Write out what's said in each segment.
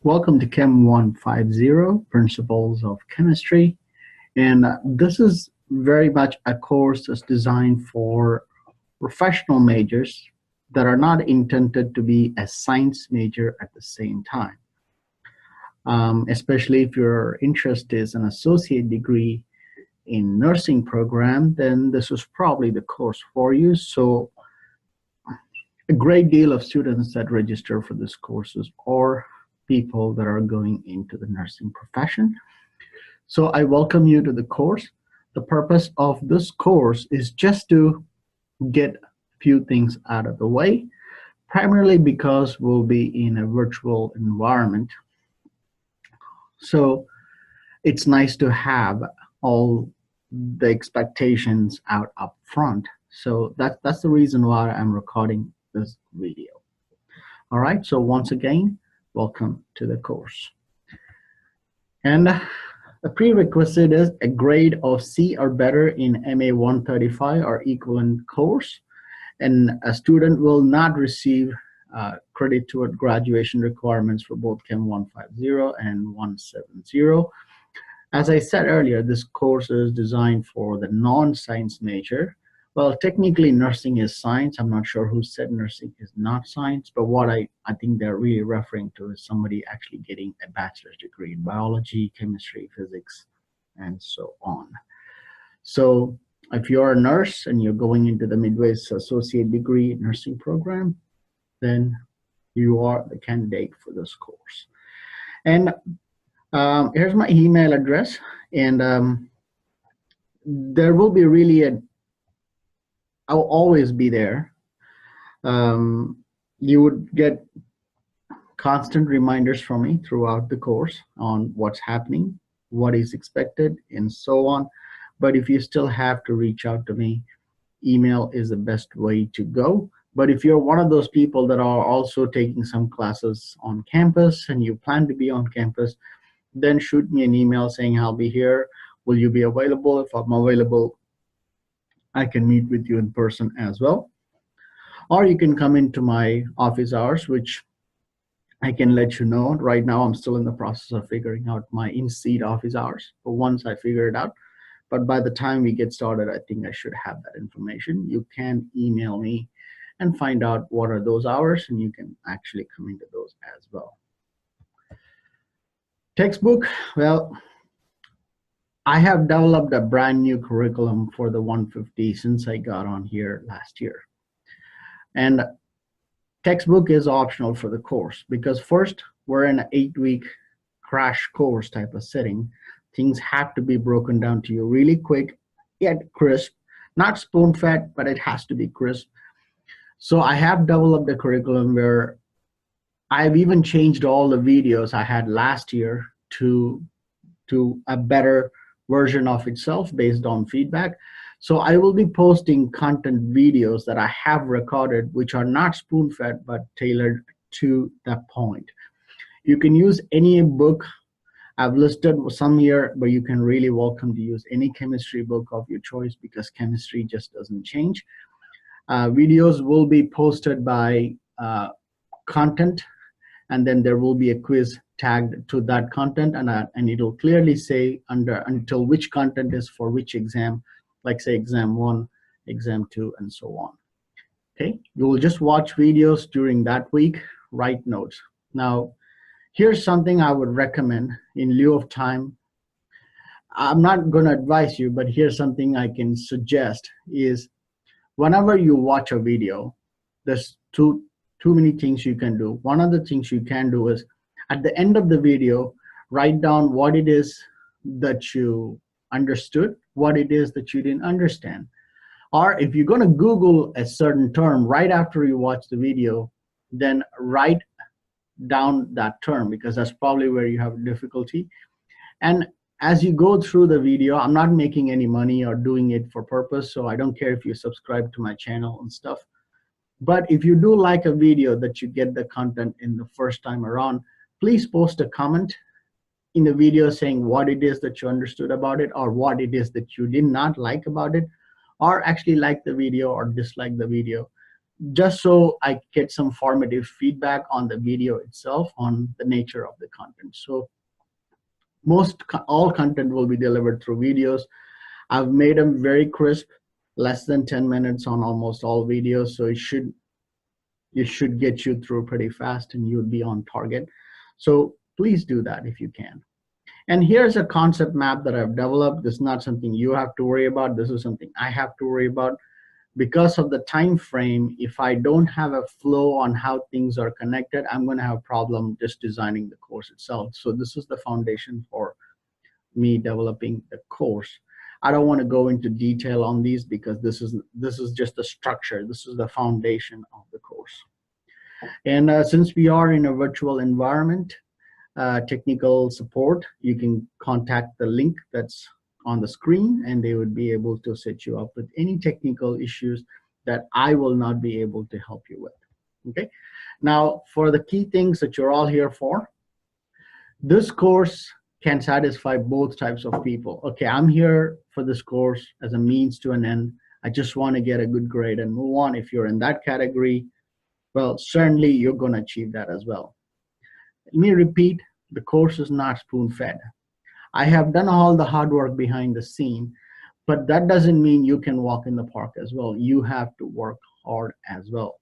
Welcome to Chem 150, Principles of Chemistry. And this is very much a course that's designed for professional majors that are not intended to be a science major at the same time. Especially if your interest is an associate degree in nursing program, then this is probably the course for you. So a great deal of students that register for this courses are people that are going into the nursing profession. So I welcome you to the course. The purpose of this course is just to get a few things out of the way, primarily because we'll be in a virtual environment. So it's nice to have all the expectations out up front. So that's the reason why I'm recording this video. All right, so once again, welcome to the course. And the prerequisite is a grade of C or better in MA 135 or equivalent course. And a student will not receive credit toward graduation requirements for both Chem 150 and 170. As I said earlier, this course is designed for the non-science major. Well, technically nursing is science. I'm not sure who said nursing is not science, but what I think they're really referring to is somebody actually getting a bachelor's degree in biology, chemistry, physics, and so on. So if you're a nurse and you're going into the Midway's associate degree nursing program, then you are the candidate for this course. And here's my email address, and there will be really I'll always be there. You would get constant reminders from me throughout the course on what's happening, what is expected, and so on. But if you still have to reach out to me, email is the best way to go. But if you're one of those people that are also taking some classes on campus and you plan to be on campus, then shoot me an email saying I'll be here. Will you be available? If I'm available, I can meet with you in person as well. Or you can come into my office hours, which I can let you know. Right now, I'm still in the process of figuring out my in-seat office hours. But once I figure it out, but by the time we get started, I think I should have that information. You can email me and find out what are those hours, and you can actually come into those as well. Textbook, well, I have developed a brand new curriculum for the 150 since I got on here last year. And textbook is optional for the course because first, we're in an 8-week crash course type of setting. Things have to be broken down to you really quick, yet crisp. Not spoon-fed, but it has to be crisp. So I have developed a curriculum where I've even changed all the videos I had last year to a better version of itself based on feedback. So I will be posting content videos that I have recorded, which are not spoon-fed, but tailored to that point. You can use any book. I've listed some here, but you can really welcome to use any chemistry book of your choice because chemistry just doesn't change. Videos will be posted by content, and then there will be a quiz tagged to that content, and it'll clearly say until which content is for which exam, like say exam 1, exam 2, and so on. Okay, you will just watch videos during that week, write notes. Now, here's something I would recommend in lieu of time. I'm not going to advise you, but here's something I can suggest is whenever you watch a video, there's too many things you can do. One of the things you can do is at the end of the video, write down what it is that you understood, what it is that you didn't understand. Or if you're going to Google a certain term right after you watch the video, then write down that term because that's probably where you have difficulty. And as you go through the video, I'm not making any money or doing it for purpose, so I don't care if you subscribe to my channel and stuff. But if you do like a video that you get the content in the first time around, please post a comment in the video saying what it is that you understood about it or what it is that you did not like about it, or actually like the video or dislike the video. just so I get some formative feedback on the video itself, on the nature of the content. So all content will be delivered through videos. I've made them very crisp, less than 10 minutes on almost all videos, so it should get you through pretty fast and you'll be on target. So please do that if you can. And here's a concept map that I've developed. This is not something you have to worry about. This is something I have to worry about. Because of the time frame, if I don't have a flow on how things are connected, I'm going to have a problem just designing the course itself. So this is the foundation for me developing the course. I don't want to go into detail on these because this is just the structure. This is the foundation of the course. And since we are in a virtual environment, technical support, you can contact the link that's on the screen, and they would be able to set you up with any technical issues that I will not be able to help you with. Okay. Now, for the key things that you're all here for, this course can satisfy both types of people. Okay, I'm here for this course as a means to an end. I just want to get a good grade and move on. If you're in that category, well, certainly you're going to achieve that as well. Let me repeat, the course is not spoon-fed. I have done all the hard work behind the scene, but that doesn't mean you can walk in the park as well. You have to work hard as well.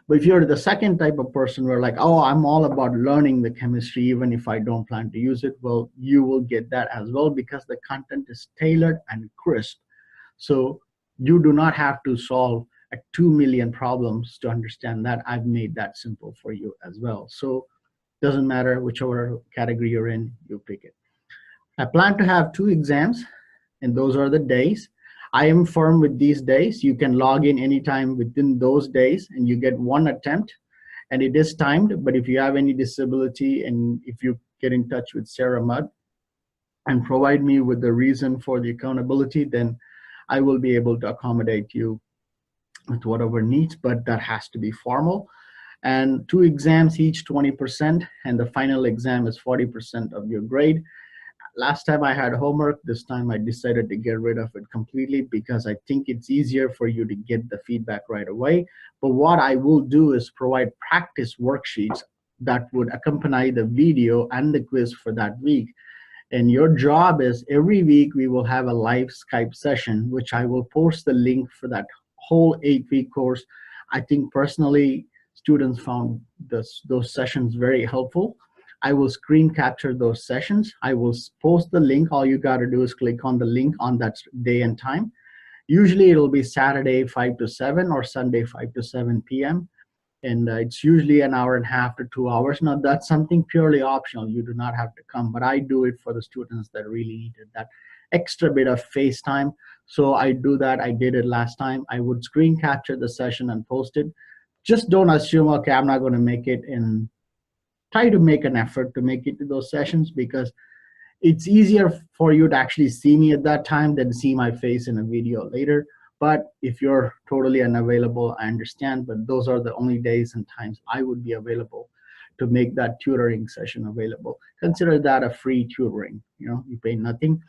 But if you're the second type of person where like, oh, I'm all about learning the chemistry even if I don't plan to use it, well, you will get that as well because the content is tailored and crisp. So you do not have to solve 2 million problems to understand that. I've made that simple for you as well. So doesn't matter whichever category you're in, you pick it. I plan to have 2 exams, and those are the days. I am firm with these days. You can log in anytime within those days, and you get 1 attempt, and it is timed. But if you have any disability, and if you get in touch with Sarah Mudd and provide me with the reason for the accountability, then I will be able to accommodate you with whatever needs, but that has to be formal. And 2 exams, each 20%, and the final exam is 40% of your grade. Last time I had homework, this time I decided to get rid of it completely because I think it's easier for you to get the feedback right away. But what I will do is provide practice worksheets that would accompany the video and the quiz for that week. And your job is every week we will have a live Skype session, which I will post the link for that whole 8-week course. I think personally, students found those sessions very helpful. I will screen capture those sessions. I will post the link. All you got to do is click on the link on that day and time. Usually it'll be Saturday 5 to 7 or Sunday 5 to 7 p.m. And it's usually an hour and a half to 2 hours. Now that's something purely optional. You do not have to come, but I do it for the students that really needed that extra bit of face time. So I do that. I did it last time. I would screen capture the session and post it. Just don't assume, okay, I'm not going to make it, and try to make an effort to make it to those sessions because it's easier for you to actually see me at that time than see my face in a video later. But if you're totally unavailable, I understand, but those are the only days and times I would be available to make that tutoring session available. Consider that a free tutoring, you pay nothing.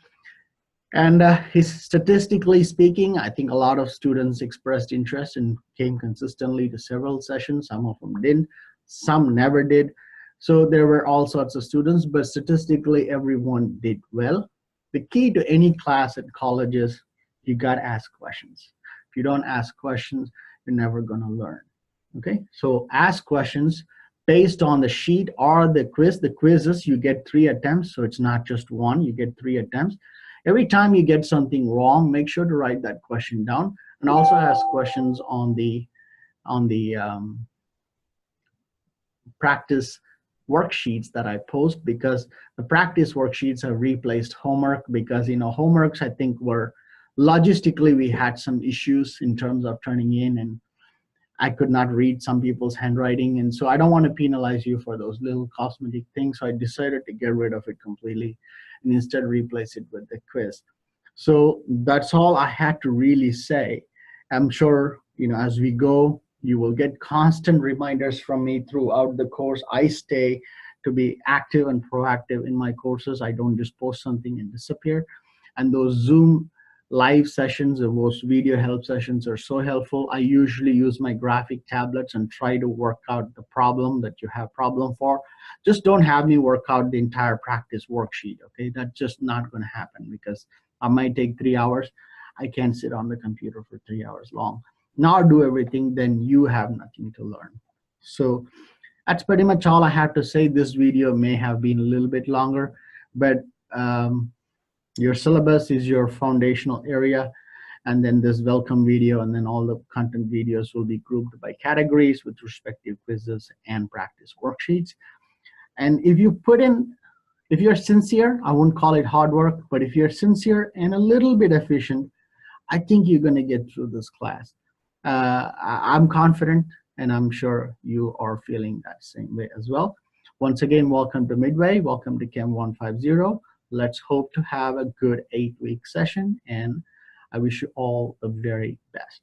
And statistically speaking, I think a lot of students expressed interest and came consistently to several sessions. Some of them didn't, some never did. So there were all sorts of students, but statistically everyone did well. The key to any class at college is you got to ask questions. If you don't ask questions, you're never going to learn. Okay, so ask questions based on the sheet or the quiz. The quizzes, you get 3 attempts, so it's not just 1, you get 3 attempts. Every time you get something wrong, make sure to write that question down, and also ask questions on the practice worksheets that I post, because the practice worksheets have replaced homework because homeworks I think were logistically we had some issues in terms of turning in, and I could not read some people's handwriting, and so I don't want to penalize you for those little cosmetic things, so I decided to get rid of it completely and instead replace it with the quiz. So that's all I had to really say. I'm sure as we go, you will get constant reminders from me throughout the course. I stay to be active and proactive in my courses. I don't just post something and disappear. And those Zoom live sessions, and most video help sessions are so helpful. I usually use my graphic tablets and try to work out the problem that you have problem for. Just don't have me work out the entire practice worksheet, okay? That's just not going to happen because I might take 3 hours. I can't sit on the computer for 3 hours long. Now do everything, then you have nothing to learn. So that's pretty much all I have to say. This video may have been a little bit longer, but your syllabus is your foundational area, and then this welcome video, and then all the content videos will be grouped by categories with respective quizzes and practice worksheets. And if you put in, if you're sincere, I wouldn't call it hard work, but if you're sincere and a little bit efficient, I think you're going to get through this class. I'm confident, and I'm sure you are feeling that same way as well. Once again, welcome to Midway. Welcome to Chem 150. Let's hope to have a good 8-week session, and I wish you all the very best.